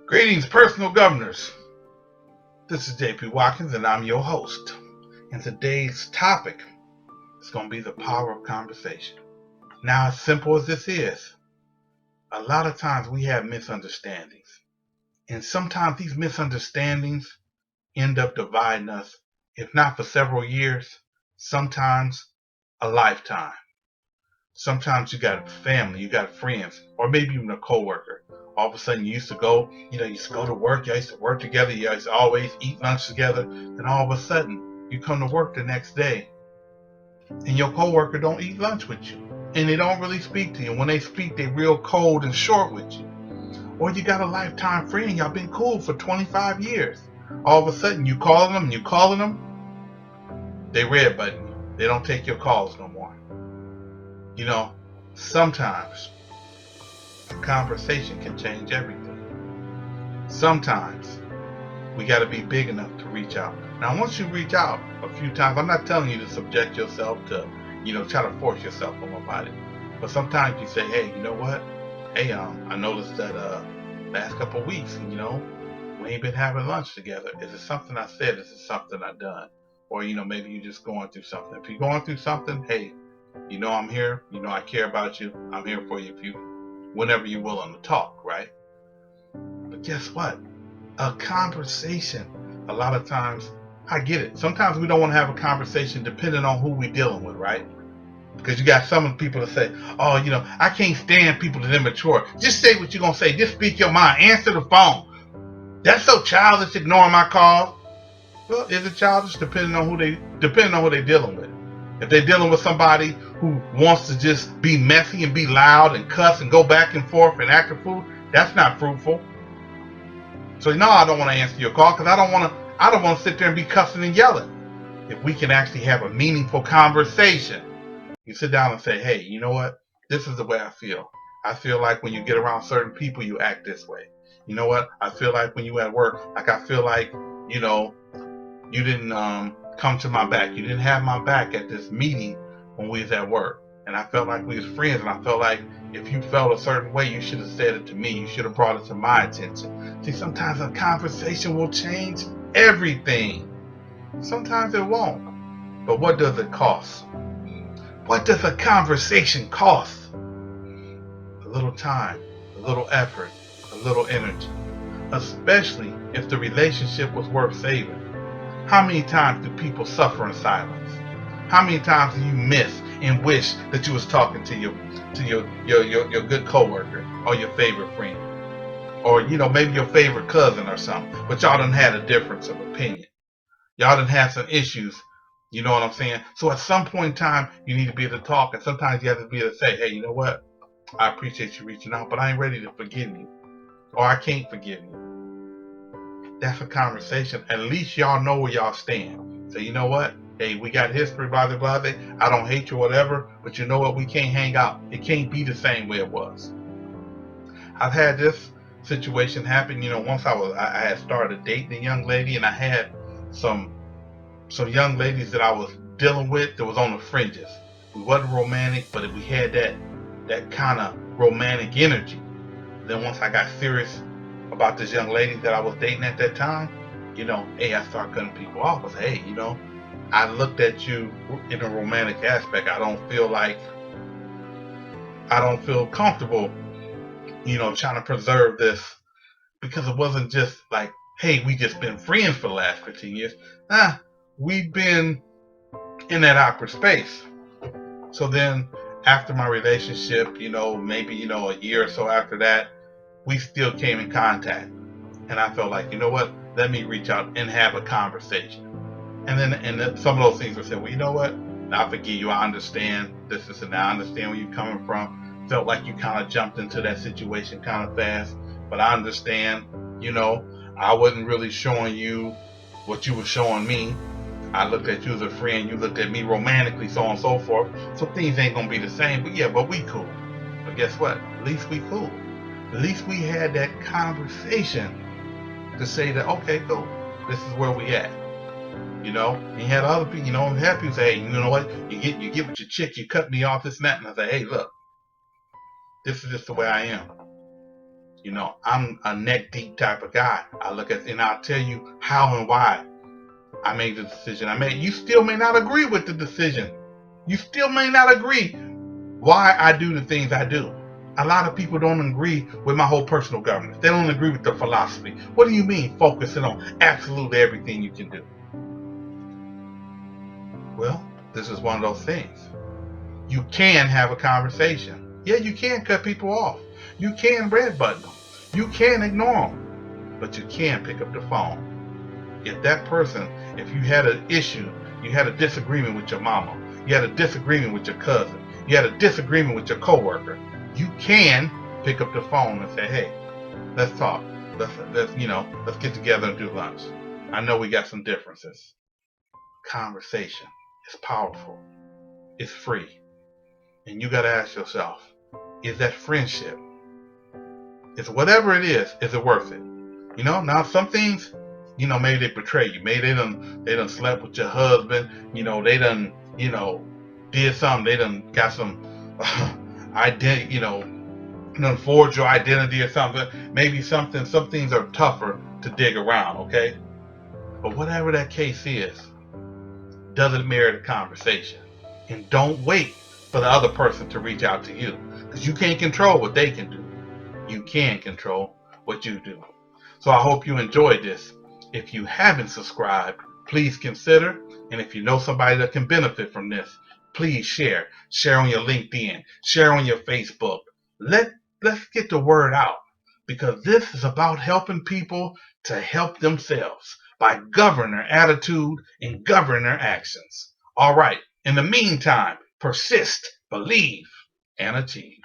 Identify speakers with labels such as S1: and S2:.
S1: Greetings, personal governors. This is JP.WATKINS, and I'm your host. And today's topic is going to be the power of conversation. Now, as simple as this is, a lot of times we have misunderstandings. And sometimes these misunderstandings end up dividing us, if not for several years, sometimes a lifetime. Sometimes you got a family, you got friends, or maybe even a coworker. All of a sudden you used to go to work, you used to work together, you used to always eat lunch together, then all of a sudden you come to work the next day and your coworker don't eat lunch with you. And they don't really speak to you. When they speak, they're real cold and short with you. Or you got a lifetime friend, y'all been cool for 25 years. All of a sudden you calling them, they red button you. They don't take your calls no more. Sometimes a conversation can change everything. Sometimes we got to be big enough to reach out. Now, once you reach out a few times, I'm not telling you to subject yourself to, try to force yourself on nobody. But sometimes you say, hey, you know what? Hey, I noticed that last couple of weeks, we ain't been having lunch together. Is it something I said? Is it something I done? Or, maybe you're just going through something. If you're going through something, hey, I'm here. I care about you. I'm here for you whenever you're willing to talk, right? But guess what? A conversation, a lot of times, I get it. Sometimes we don't want to have a conversation depending on who we're dealing with, right? Because you got some people that say, oh, I can't stand people that are immature. Just say what you're going to say. Just speak your mind. Answer the phone. That's so childish, ignoring my calls. Well, is it childish depending on who they're dealing with? If they're dealing with somebody who wants to just be messy and be loud and cuss and go back and forth and act a fool, that's not fruitful. So I don't want to answer your call because I don't want to sit there and be cussing and yelling. If we can actually have a meaningful conversation, you sit down and say, hey, you know what? This is the way I feel. I feel like when you get around certain people, you act this way. You know what? I feel like when you at work, I feel like, you didn't come to my back. You didn't have my back at this meeting when we was at work. And I felt like we was friends, and I felt like if you felt a certain way, you should have said it to me. You should have brought it to my attention. See, sometimes a conversation will change everything. Sometimes it won't. But what does it cost? What does a conversation cost? A little time, a little effort, a little energy. Especially if the relationship was worth saving. How many times do people suffer in silence? How many times do you miss and wish that you was talking to your good coworker or your favorite friend, or maybe your favorite cousin or something? But y'all done had a difference of opinion. Y'all done had some issues. You know what I'm saying? So at some point in time, you need to be able to talk, and sometimes you have to be able to say, hey, you know what? I appreciate you reaching out, but I ain't ready to forgive you, or I can't forgive you. That's a conversation. At least y'all know where y'all stand. So you know what? Hey, we got history, blah, blah, blah. I don't hate you, whatever, but you know what? We can't hang out. It can't be the same way it was. I've had this situation happen. Once I had started dating a young lady, and I had some young ladies that I was dealing with that was on the fringes. We wasn't romantic, but we had that kind of romantic energy. Then once I got serious about this young lady that I was dating at that time, hey, I started cutting people off. I said, hey, I looked at you in a romantic aspect. I don't feel comfortable, trying to preserve this, because it wasn't just like, hey, we just been friends for the last 15 years. We've been in that awkward space. So then after my relationship, maybe, a year or so after that, we still came in contact. And I felt like, you know what? Let me reach out and have a conversation. And then some of those things were said, well, you know what? I forgive you. I understand this and I understand where you're coming from. Felt like you kind of jumped into that situation kind of fast. But I understand, I wasn't really showing you what you were showing me. I looked at you as a friend. You looked at me romantically, so on and so forth. So things ain't going to be the same. But we cool. But guess what? At least we cool. At least we had that conversation to say that, okay, cool, this is where we at. You had other people, had people say, hey, you know what, you get with your chick, you cut me off, this and that. And I say, hey, look, this is just the way I am. I'm a neck deep type of guy. I look at, and I'll tell you how and why I made the decision I made. You still may not agree with the decision. You still may not agree why I do the things I do. A lot of people don't agree with my whole personal governance. They don't agree with the philosophy. What do you mean focusing on absolutely everything you can do? Well, this is one of those things. You can have a conversation. Yeah, you can cut people off. You can red button them. You can ignore them. But you can pick up the phone. If that person, if you had an issue, you had a disagreement with your mama, you had a disagreement with your cousin, you had a disagreement with your coworker, you can pick up the phone and say, hey, let's talk. Let's get together and do lunch. I know we got some differences. Conversation is powerful. It's free. And you got to ask yourself, is that friendship? Is whatever it is it worth it? Now some things, maybe they betray you. Maybe they done slept with your husband. They done, did something. They done got some identity, done forged your identity or something. Maybe some things are tougher to dig around, okay? But whatever that case is, doesn't merit a conversation. And don't wait for the other person to reach out to you, because you can't control what they can do. You can control what you do. So I hope you enjoyed this. If you haven't subscribed, please consider. And if you know somebody that can benefit from this, please share. Share on your LinkedIn. Share on your Facebook. Let's get the word out, because this is about helping people to help themselves by governing their attitude and governing their actions. All right. In the meantime, persist, believe, and achieve.